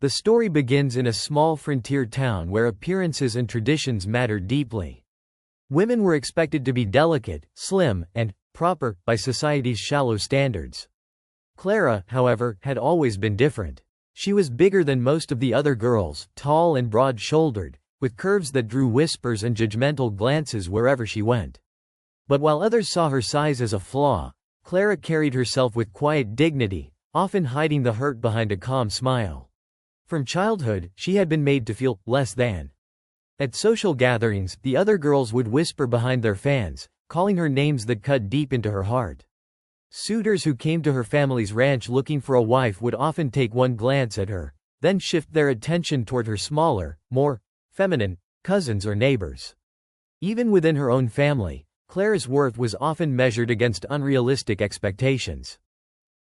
The story begins in a small frontier town where appearances and traditions mattered deeply. Women were expected to be delicate, slim, and proper by society's shallow standards. Clara, however, had always been different. She was bigger than most of the other girls, tall and broad-shouldered, with curves that drew whispers and judgmental glances wherever she went. But while others saw her size as a flaw, Clara carried herself with quiet dignity, often hiding the hurt behind a calm smile. From childhood, she had been made to feel less than. At social gatherings, the other girls would whisper behind their fans, calling her names that cut deep into her heart. Suitors who came to her family's ranch looking for a wife would often take one glance at her, then shift their attention toward her smaller, more feminine cousins or neighbors. Even within her own family, Clara's worth was often measured against unrealistic expectations.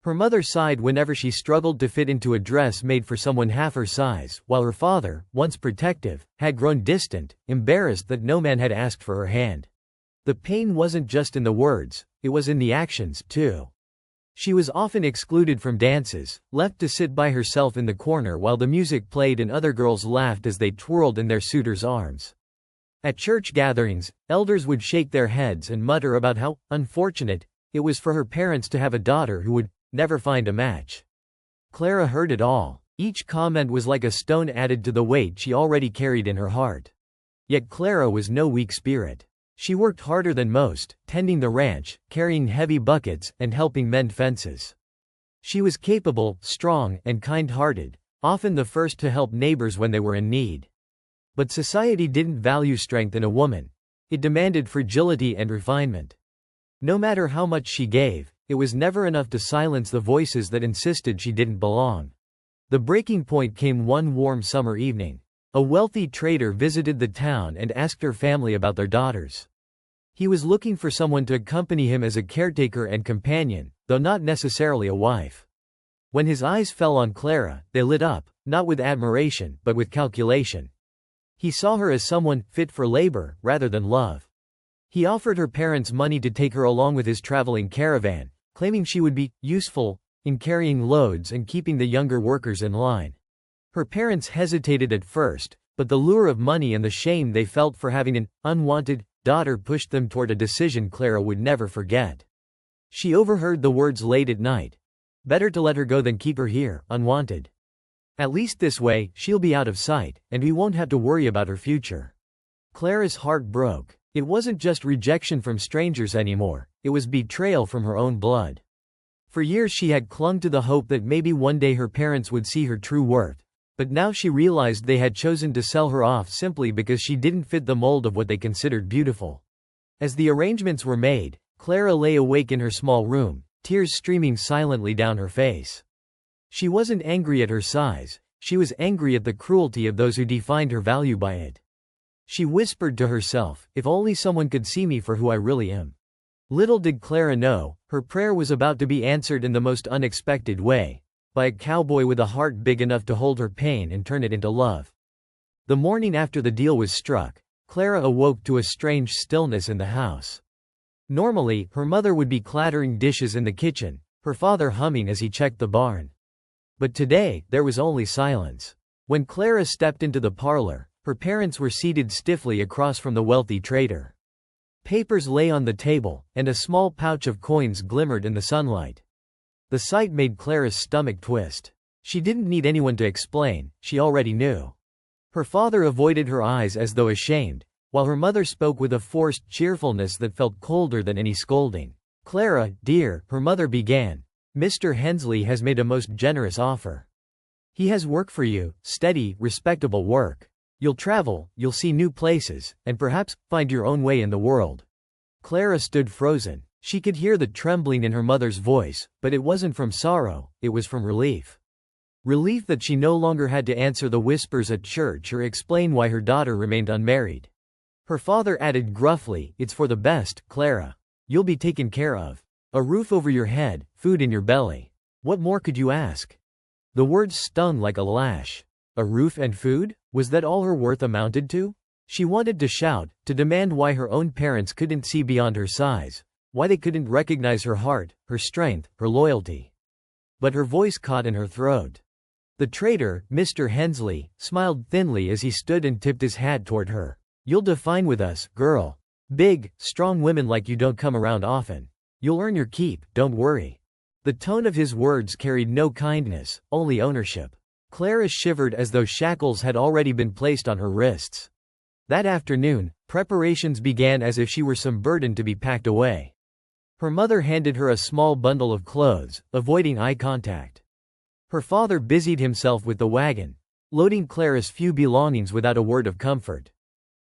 Her mother sighed whenever she struggled to fit into a dress made for someone half her size, while her father, once protective, had grown distant, embarrassed that no man had asked for her hand. The pain wasn't just in the words, it was in the actions, too. She was often excluded from dances, left to sit by herself in the corner while the music played and other girls laughed as they twirled in their suitors' arms. At church gatherings, elders would shake their heads and mutter about how unfortunate it was for her parents to have a daughter who would never find a match. Clara heard it all. Each comment was like a stone added to the weight she already carried in her heart. Yet Clara was no weak spirit. She worked harder than most, tending the ranch, carrying heavy buckets, and helping mend fences. She was capable, strong, and kind-hearted, often the first to help neighbors when they were in need. But society didn't value strength in a woman. It demanded fragility and refinement. No matter how much she gave, it was never enough to silence the voices that insisted she didn't belong. The breaking point came one warm summer evening. A wealthy trader visited the town and asked her family about their daughters. He was looking for someone to accompany him as a caretaker and companion, though not necessarily a wife. When his eyes fell on Clara, they lit up, not with admiration, but with calculation. He saw her as someone fit for labor, rather than love. He offered her parents money to take her along with his traveling caravan, claiming she would be useful in carrying loads and keeping the younger workers in line. Her parents hesitated at first, but the lure of money and the shame they felt for having an unwanted daughter pushed them toward a decision Clara would never forget. She overheard the words late at night. "Better to let her go than keep her here, unwanted. At least this way, she'll be out of sight, and we won't have to worry about her future." Clara's heart broke. It wasn't just rejection from strangers anymore, it was betrayal from her own blood. For years she had clung to the hope that maybe one day her parents would see her true worth, but now she realized they had chosen to sell her off simply because she didn't fit the mold of what they considered beautiful. As the arrangements were made, Clara lay awake in her small room, tears streaming silently down her face. She wasn't angry at her size, she was angry at the cruelty of those who defined her value by it. She whispered to herself, "If only someone could see me for who I really am." Little did Clara know, her prayer was about to be answered in the most unexpected way, by a cowboy with a heart big enough to hold her pain and turn it into love. The morning after the deal was struck, Clara awoke to a strange stillness in the house. Normally, her mother would be clattering dishes in the kitchen, her father humming as he checked the barn. But today, there was only silence. When Clara stepped into the parlor, her parents were seated stiffly across from the wealthy trader. Papers lay on the table, and a small pouch of coins glimmered in the sunlight. The sight made Clara's stomach twist. She didn't need anyone to explain, she already knew. Her father avoided her eyes as though ashamed, while her mother spoke with a forced cheerfulness that felt colder than any scolding. "Clara, dear," her mother began, "Mr. Hensley has made a most generous offer. He has work for you, steady, respectable work. You'll travel, you'll see new places, and perhaps find your own way in the world." Clara stood frozen. She could hear the trembling in her mother's voice, but it wasn't from sorrow, it was from relief. Relief that she no longer had to answer the whispers at church or explain why her daughter remained unmarried. Her father added gruffly, "It's for the best, Clara. You'll be taken care of. A roof over your head, food in your belly. What more could you ask?" The words stung like a lash. A roof and food? Was that all her worth amounted to? She wanted to shout, to demand why her own parents couldn't see beyond her size, why they couldn't recognize her heart, her strength, her loyalty. But her voice caught in her throat. The trader, Mr. Hensley, smiled thinly as he stood and tipped his hat toward her. "You'll dine with us, girl. Big, strong women like you don't come around often. You'll earn your keep, don't worry." The tone of his words carried no kindness, only ownership. Clara shivered as though shackles had already been placed on her wrists. That afternoon, preparations began as if she were some burden to be packed away. Her mother handed her a small bundle of clothes, avoiding eye contact. Her father busied himself with the wagon, loading Clara's few belongings without a word of comfort.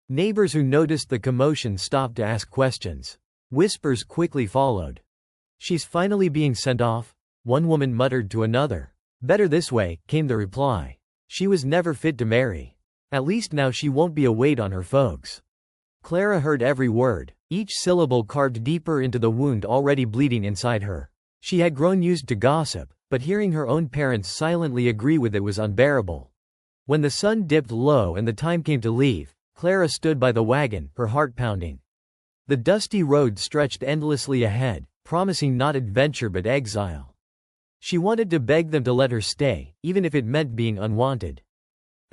Neighbors who noticed the commotion stopped to ask questions. Whispers quickly followed. "She's finally being sent off," one woman muttered to another. "Better this way," came the reply. "She was never fit to marry. At least now she won't be a weight on her folks." Clara heard every word, each syllable carved deeper into the wound already bleeding inside her. She had grown used to gossip, but hearing her own parents silently agree with it was unbearable. When the sun dipped low and the time came to leave, Clara stood by the wagon, her heart pounding. The dusty road stretched endlessly ahead, promising not adventure but exile. She wanted to beg them to let her stay, even if it meant being unwanted.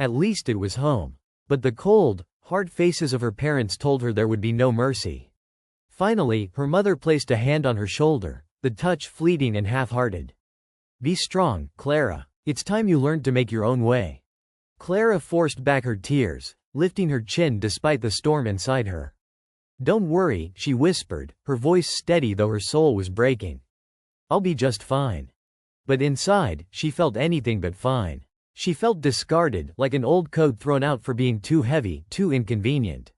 At least it was home. But the cold, hard faces of her parents told her there would be no mercy. Finally, her mother placed a hand on her shoulder, the touch fleeting and half-hearted. "Be strong, Clara. It's time you learned to make your own way." Clara forced back her tears, lifting her chin despite the storm inside her. "Don't worry," she whispered, her voice steady though her soul was breaking. "I'll be just fine." But inside, she felt anything but fine. She felt discarded, like an old coat thrown out for being too heavy, too inconvenient.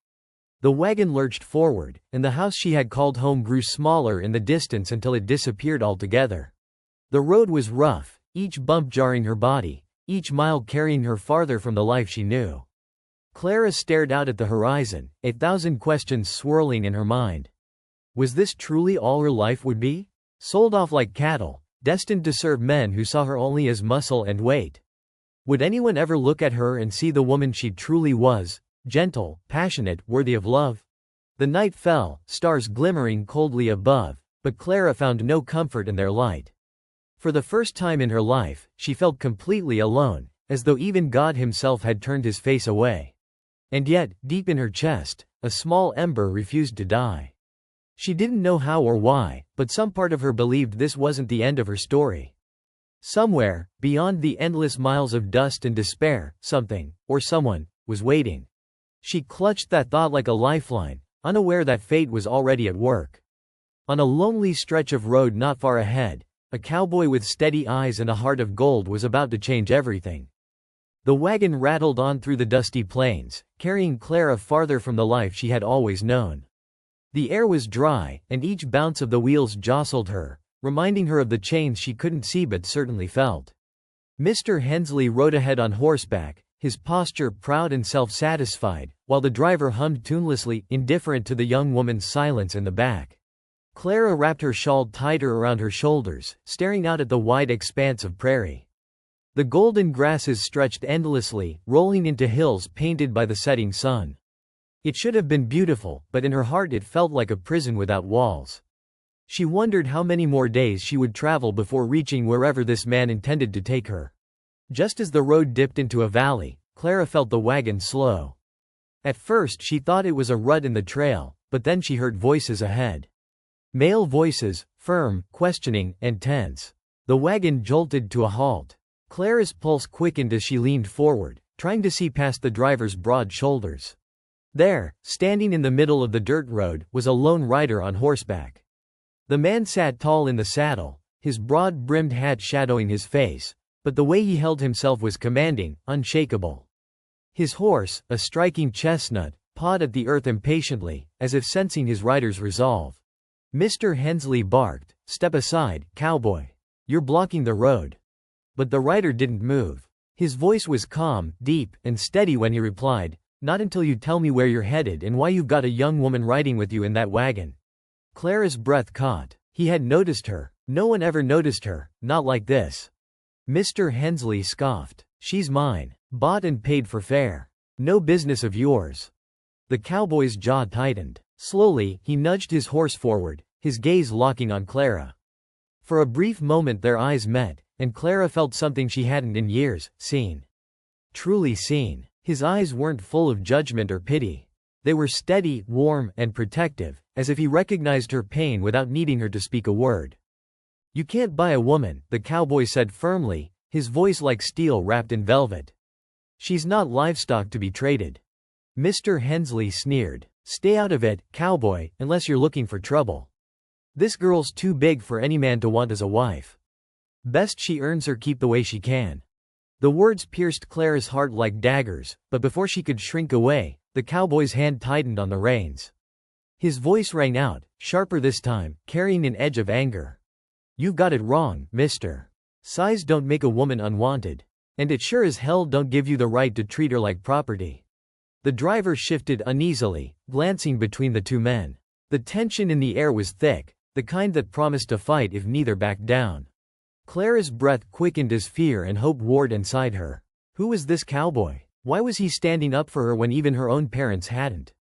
The wagon lurched forward, and the house she had called home grew smaller in the distance until it disappeared altogether. The road was rough, each bump jarring her body, each mile carrying her farther from the life she knew. Clara stared out at the horizon, 1,000 questions swirling in her mind. Was this truly all her life would be? Sold off like cattle, destined to serve men who saw her only as muscle and weight? Would anyone ever look at her and see the woman she truly was, gentle, passionate, worthy of love? The night fell, stars glimmering coldly above, but Clara found no comfort in their light. For the first time in her life, she felt completely alone, as though even God himself had turned his face away. And yet, deep in her chest, a small ember refused to die. She didn't know how or why, but some part of her believed this wasn't the end of her story. Somewhere, beyond the endless miles of dust and despair, something, or someone, was waiting. She clutched that thought like a lifeline, unaware that fate was already at work. On a lonely stretch of road not far ahead, a cowboy with steady eyes and a heart of gold was about to change everything. The wagon rattled on through the dusty plains, carrying Clara farther from the life she had always known. The air was dry, and each bounce of the wheels jostled her, reminding her of the chains she couldn't see but certainly felt. Mr. Hensley rode ahead on horseback, his posture proud and self-satisfied, while the driver hummed tunelessly, indifferent to the young woman's silence in the back. Clara wrapped her shawl tighter around her shoulders, staring out at the wide expanse of prairie. The golden grasses stretched endlessly, rolling into hills painted by the setting sun. It should have been beautiful, but in her heart it felt like a prison without walls. She wondered how many more days she would travel before reaching wherever this man intended to take her. Just as the road dipped into a valley, Clara felt the wagon slow. At first she thought it was a rut in the trail, but then she heard voices ahead. Male voices, firm, questioning, and tense. The wagon jolted to a halt. Clara's pulse quickened as she leaned forward, trying to see past the driver's broad shoulders. There, standing in the middle of the dirt road, was a lone rider on horseback. The man sat tall in the saddle, his broad-brimmed hat shadowing his face, but the way he held himself was commanding, unshakable. His horse, a striking chestnut, pawed at the earth impatiently, as if sensing his rider's resolve. Mr. Hensley barked, "Step aside, cowboy. You're blocking the road." But the rider didn't move. His voice was calm, deep, and steady when he replied, "Not until you tell me where you're headed and why you've got a young woman riding with you in that wagon." Clara's breath caught. He had noticed her. No one ever noticed her, not like this. Mr. Hensley scoffed. "She's mine. Bought and paid for fair. No business of yours." The cowboy's jaw tightened. Slowly, he nudged his horse forward, his gaze locking on Clara. For a brief moment their eyes met, and Clara felt something she hadn't in years seen. Truly seen. His eyes weren't full of judgment or pity. They were steady, warm, and protective, as if he recognized her pain without needing her to speak a word. "You can't buy a woman," the cowboy said firmly, his voice like steel wrapped in velvet. "She's not livestock to be traded." Mr. Hensley sneered. "Stay out of it, cowboy, unless you're looking for trouble. This girl's too big for any man to want as a wife. Best she earns her keep the way she can." The words pierced Clara's heart like daggers, but before she could shrink away, the cowboy's hand tightened on the reins. His voice rang out, sharper this time, carrying an edge of anger. "You've got it wrong, mister. Size don't make a woman unwanted. And it sure as hell don't give you the right to treat her like property." The driver shifted uneasily, glancing between the two men. The tension in the air was thick, the kind that promised a fight if neither backed down. Clara's breath quickened as fear and hope warred inside her. Who was this cowboy? Why was he standing up for her when even her own parents hadn't?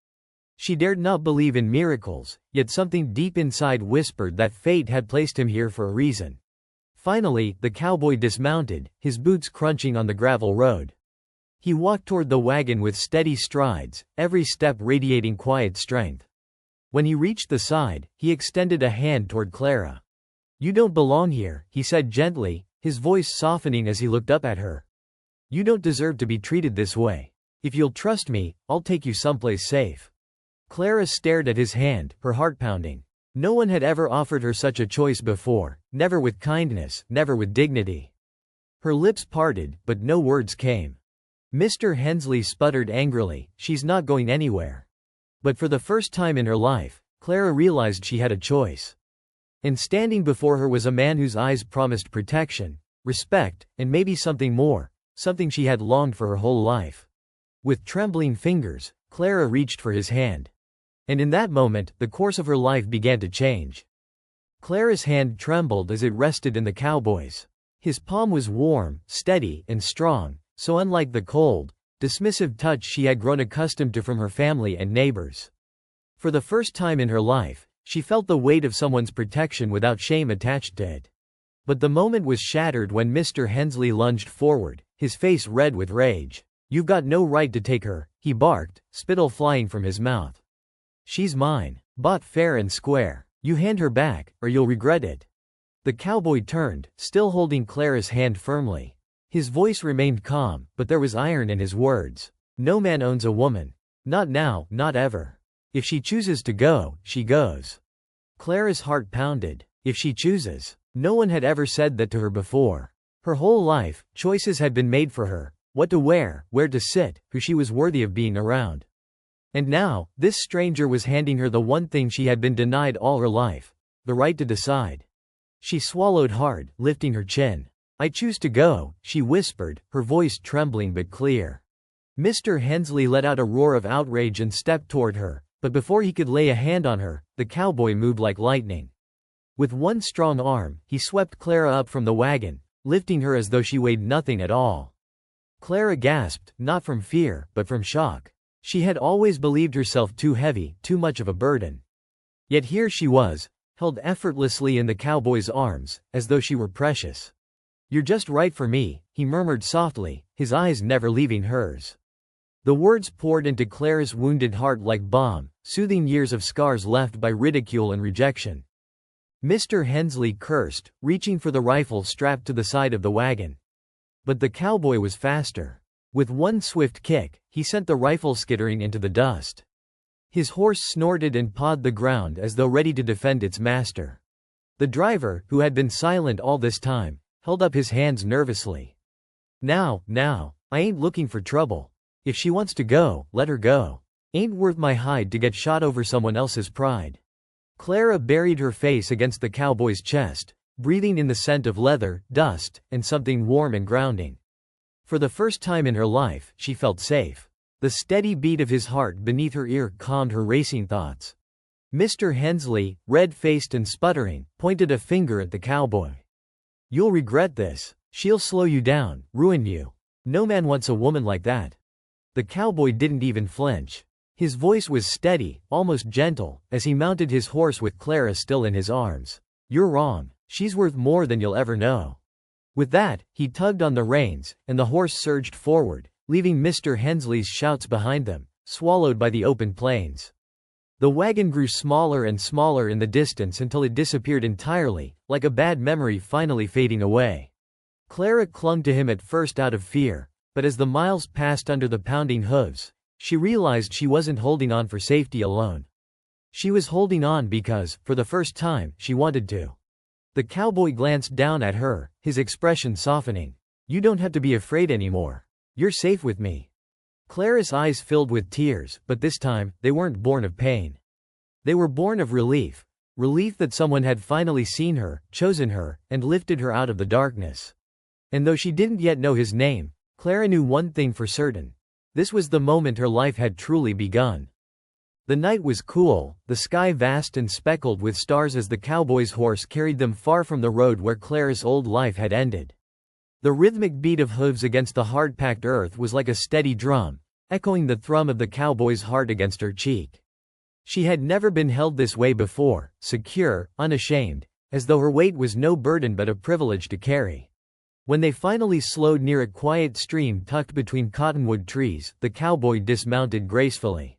She dared not believe in miracles, yet something deep inside whispered that fate had placed him here for a reason. Finally, the cowboy dismounted, his boots crunching on the gravel road. He walked toward the wagon with steady strides, every step radiating quiet strength. When he reached the side, he extended a hand toward Clara. "You don't belong here," he said gently, his voice softening as he looked up at her. "You don't deserve to be treated this way. If you'll trust me, I'll take you someplace safe." Clara stared at his hand, her heart pounding. No one had ever offered her such a choice before, never with kindness, never with dignity. Her lips parted, but no words came. Mr. Hensley sputtered angrily, "She's not going anywhere." But for the first time in her life, Clara realized she had a choice. And standing before her was a man whose eyes promised protection, respect, and maybe something more, something she had longed for her whole life. With trembling fingers, Clara reached for his hand. And in that moment, the course of her life began to change. Clara's hand trembled as it rested in the cowboy's. His palm was warm, steady, and strong, so unlike the cold, dismissive touch she had grown accustomed to from her family and neighbors. For the first time in her life, she felt the weight of someone's protection without shame attached to it. But the moment was shattered when Mr. Hensley lunged forward, his face red with rage. "You've got no right to take her," he barked, spittle flying from his mouth. "She's mine, bought fair and square. You hand her back, or you'll regret it." The cowboy turned, still holding Clara's hand firmly. His voice remained calm, but there was iron in his words. "No man owns a woman. Not now, not ever. If she chooses to go, she goes." Clara's heart pounded. If she chooses. No one had ever said that to her before. Her whole life, choices had been made for her: what to wear, where to sit, who she was worthy of being around. And now, this stranger was handing her the one thing she had been denied all her life: the right to decide. She swallowed hard, lifting her chin. "I choose to go," she whispered, her voice trembling but clear. Mr. Hensley let out a roar of outrage and stepped toward her, but before he could lay a hand on her, the cowboy moved like lightning. With one strong arm, he swept Clara up from the wagon, lifting her as though she weighed nothing at all. Clara gasped, not from fear, but from shock. She had always believed herself too heavy, too much of a burden. Yet here she was, held effortlessly in the cowboy's arms, as though she were precious. "You're just right for me," he murmured softly, his eyes never leaving hers. The words poured into Clara's wounded heart like balm, soothing years of scars left by ridicule and rejection. Mr. Hensley cursed, reaching for the rifle strapped to the side of the wagon. But the cowboy was faster. With one swift kick, he sent the rifle skittering into the dust. His horse snorted and pawed the ground as though ready to defend its master. The driver, who had been silent all this time, held up his hands nervously. Now, I ain't looking for trouble. If she wants to go, let her go. Ain't worth my hide to get shot over someone else's pride." Clara buried her face against the cowboy's chest, breathing in the scent of leather, dust, and something warm and grounding. For the first time in her life, she felt safe. The steady beat of his heart beneath her ear calmed her racing thoughts. Mr. Hensley, red-faced and sputtering, pointed a finger at the cowboy. "You'll regret this. She'll slow you down, ruin you. No man wants a woman like that." The cowboy didn't even flinch. His voice was steady, almost gentle, as he mounted his horse with Clara still in his arms. "You're wrong. She's worth more than you'll ever know." With that, he tugged on the reins, and the horse surged forward, leaving Mr. Hensley's shouts behind them, swallowed by the open plains. The wagon grew smaller and smaller in the distance until it disappeared entirely, like a bad memory finally fading away. Clara clung to him at first out of fear, but as the miles passed under the pounding hooves, she realized she wasn't holding on for safety alone. She was holding on because, for the first time, she wanted to. The cowboy glanced down at her, his expression softening. "You don't have to be afraid anymore. You're safe with me." Clara's eyes filled with tears, but this time, they weren't born of pain. They were born of relief. Relief that someone had finally seen her, chosen her, and lifted her out of the darkness. And though she didn't yet know his name, Clara knew one thing for certain. This was the moment her life had truly begun. The night was cool, the sky vast and speckled with stars as the cowboy's horse carried them far from the road where Clara's old life had ended. The rhythmic beat of hooves against the hard-packed earth was like a steady drum, echoing the thrum of the cowboy's heart against her cheek. She had never been held this way before, secure, unashamed, as though her weight was no burden but a privilege to carry. When they finally slowed near a quiet stream tucked between cottonwood trees, the cowboy dismounted gracefully.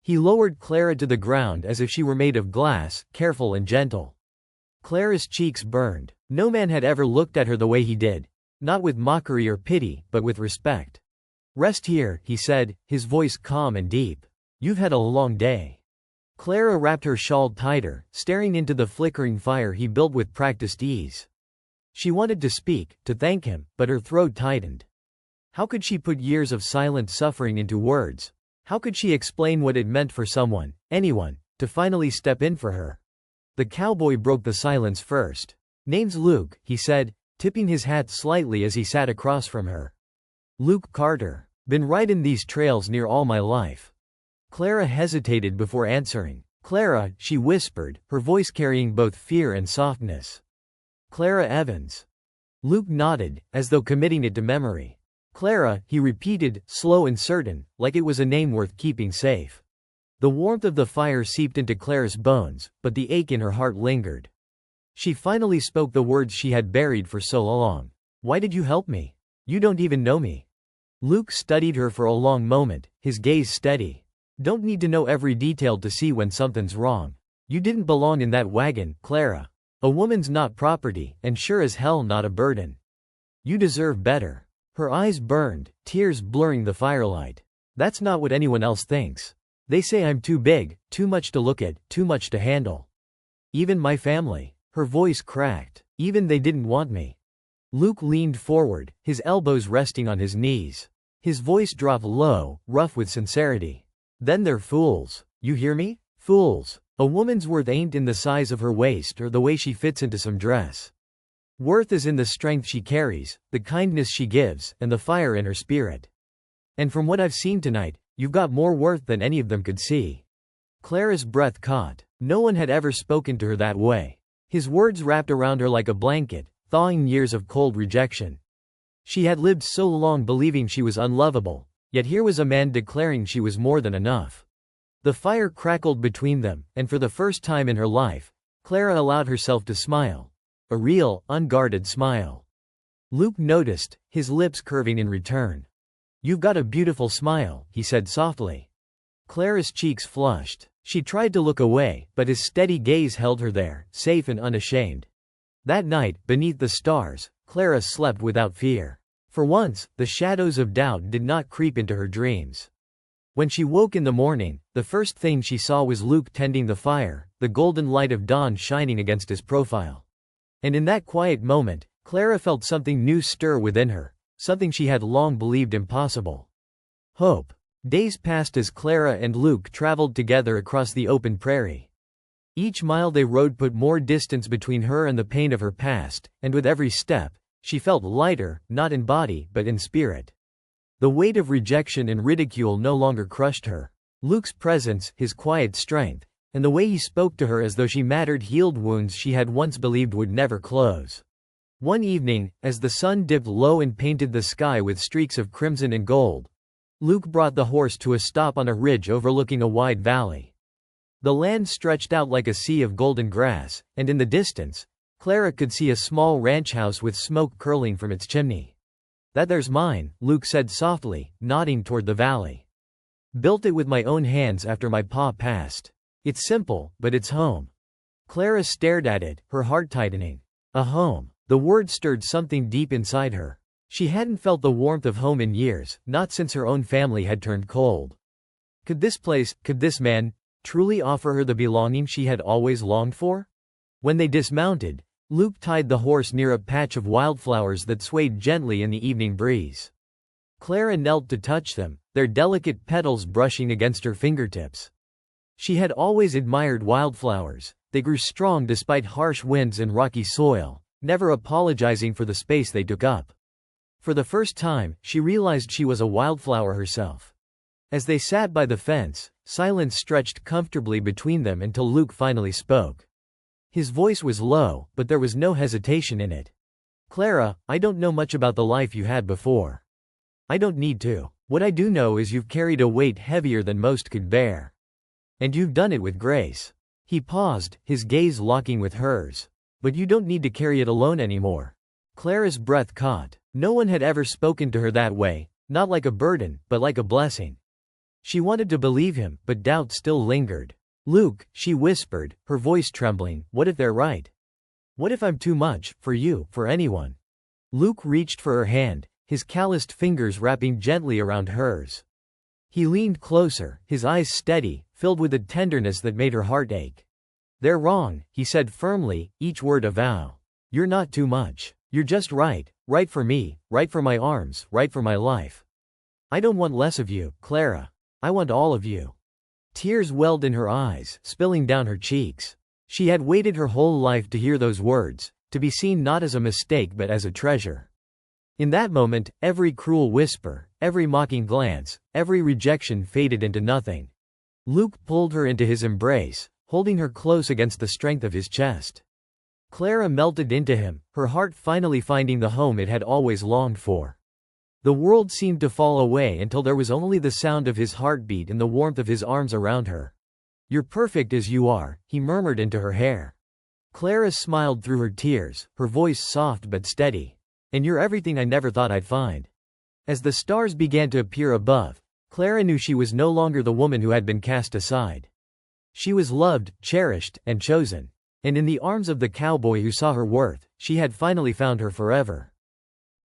He lowered Clara to the ground as if she were made of glass, careful and gentle. Clara's cheeks burned. No man had ever looked at her the way he did, not with mockery or pity, but with respect. "Rest here," he said, his voice calm and deep. "You've had a long day." Clara wrapped her shawl tighter, staring into the flickering fire he built with practiced ease. She wanted to speak, to thank him, but her throat tightened. How could she put years of silent suffering into words? How could she explain what it meant for someone, anyone, to finally step in for her? The cowboy broke the silence first. "Name's Luke," he said, tipping his hat slightly as he sat across from her. "Luke Carter. Been riding these trails near all my life." Clara hesitated before answering. "Clara," she whispered, her voice carrying both fear and softness. "Clara Evans." Luke nodded, as though committing it to memory. "Clara," he repeated, slow and certain, like it was a name worth keeping safe. The warmth of the fire seeped into Clara's bones, but the ache in her heart lingered. She finally spoke the words she had buried for so long. "Why did you help me? You don't even know me." Luke studied her for a long moment, his gaze steady. "Don't need to know every detail to see when something's wrong. You didn't belong in that wagon, Clara. A woman's not property, and sure as hell not a burden. You deserve better." Her eyes burned, tears blurring the firelight. "That's not what anyone else thinks. They say I'm too big, too much to look at, too much to handle. Even my family." Her voice cracked. "Even they didn't want me." Luke leaned forward, his elbows resting on his knees. His voice dropped low, rough with sincerity. "Then they're fools. You hear me? Fools. A woman's worth ain't in the size of her waist or the way she fits into some dress. Worth is in the strength she carries, the kindness she gives, and the fire in her spirit. And from what I've seen tonight, you've got more worth than any of them could see." Clara's breath caught. No one had ever spoken to her that way. His words wrapped around her like a blanket, thawing years of cold rejection. She had lived so long believing she was unlovable, yet here was a man declaring she was more than enough. The fire crackled between them, and for the first time in her life, Clara allowed herself to smile. A real, unguarded smile. Luke noticed, his lips curving in return. "You've got a beautiful smile," he said softly. Clara's cheeks flushed. She tried to look away, but his steady gaze held her there, safe and unashamed. That night, beneath the stars, Clara slept without fear. For once, the shadows of doubt did not creep into her dreams. When she woke in the morning, the first thing she saw was Luke tending the fire, the golden light of dawn shining against his profile. And in that quiet moment, Clara felt something new stir within her, something she had long believed impossible. Hope. Days passed as Clara and Luke traveled together across the open prairie. Each mile they rode put more distance between her and the pain of her past, and with every step, she felt lighter, not in body but in spirit. The weight of rejection and ridicule no longer crushed her. Luke's presence, his quiet strength, and the way he spoke to her as though she mattered healed wounds she had once believed would never close. One evening, as the sun dipped low and painted the sky with streaks of crimson and gold, Luke brought the horse to a stop on a ridge overlooking a wide valley. The land stretched out like a sea of golden grass, and in the distance, Clara could see a small ranch house with smoke curling from its chimney. "That there's mine," Luke said softly, nodding toward the valley. "Built it with my own hands after my pa passed. It's simple, but it's home." Clara stared at it, her heart tightening. A home. The word stirred something deep inside her. She hadn't felt the warmth of home in years, not since her own family had turned cold. Could this place, could this man, truly offer her the belonging she had always longed for? When they dismounted, Luke tied the horse near a patch of wildflowers that swayed gently in the evening breeze. Clara knelt to touch them, their delicate petals brushing against her fingertips. She had always admired wildflowers. They grew strong despite harsh winds and rocky soil, never apologizing for the space they took up. For the first time, she realized she was a wildflower herself. As they sat by the fence, silence stretched comfortably between them until Luke finally spoke. His voice was low, but there was no hesitation in it. "Clara, I don't know much about the life you had before. I don't need to. What I do know is you've carried a weight heavier than most could bear. And you've done it with grace." He paused, his gaze locking with hers. "But you don't need to carry it alone anymore." Clara's breath caught. No one had ever spoken to her that way, not like a burden, but like a blessing. She wanted to believe him, but doubt still lingered. "Luke," she whispered, her voice trembling, "what if they're right? What if I'm too much, for you, for anyone?" Luke reached for her hand, his calloused fingers wrapping gently around hers. He leaned closer, his eyes steady, filled with a tenderness that made her heart ache. "They're wrong," he said firmly, each word a vow. "You're not too much. You're just right, right for me, right for my arms, right for my life. I don't want less of you, Clara. I want all of you." Tears welled in her eyes, spilling down her cheeks. She had waited her whole life to hear those words, to be seen not as a mistake but as a treasure. In that moment, every cruel whisper, every mocking glance, every rejection faded into nothing. Luke pulled her into his embrace, holding her close against the strength of his chest. Clara melted into him, her heart finally finding the home it had always longed for. The world seemed to fall away until there was only the sound of his heartbeat and the warmth of his arms around her. "You're perfect as you are," he murmured into her hair. Clara smiled through her tears, her voice soft but steady. "And you're everything I never thought I'd find." As the stars began to appear above, Clara knew she was no longer the woman who had been cast aside. She was loved, cherished, and chosen. And in the arms of the cowboy who saw her worth, she had finally found her forever.